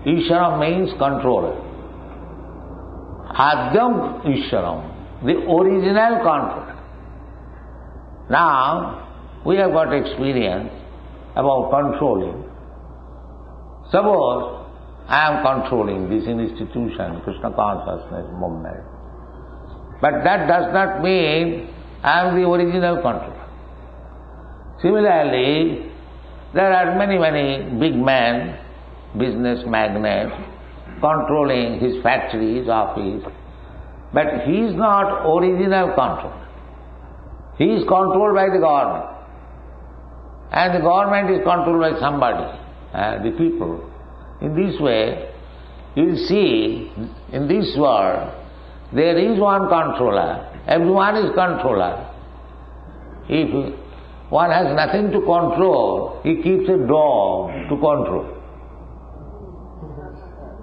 Isvaram means controller. Adyam Isvaram, the original controller. Now, we have got experience about controlling. Suppose I am controlling this institution, Krishna consciousness movement. But that does not mean I am the original controller. Similarly, there are many big men, business magnates, controlling his factory, his office, but he is not original controller. He is controlled by the government. And the government is controlled by somebody, the people. In this way, you will see, in this world, there is one controller. Everyone is controller. If one has nothing to control, he keeps a dog to control.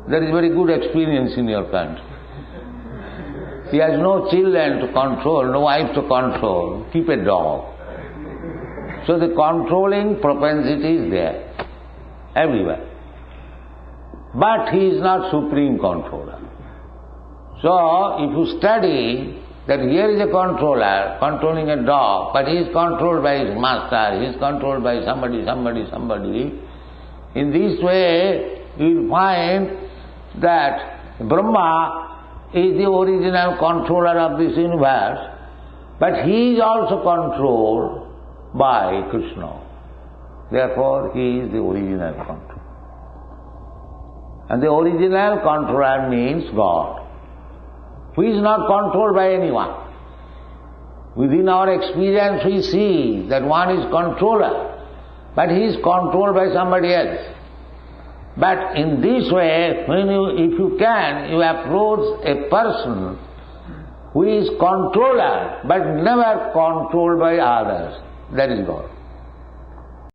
That is very good experience in your country. He has no children to control, no wife to control, keep a dog. So the controlling propensity is there, everywhere. But he is not supreme controller. So if you study that here is a controller controlling a dog, but he is controlled by his master, he is controlled by somebody. In this way, you will find that Brahma is the original controller of this universe, but he is also controlled by Krishna. Therefore, he is the original controller. And the original controller means God, who is not controlled by anyone. Within our experience we see that one is controller, but he is controlled by somebody else. But in this way, if you can, you approach a person who is controller, but never controlled by others. That is God.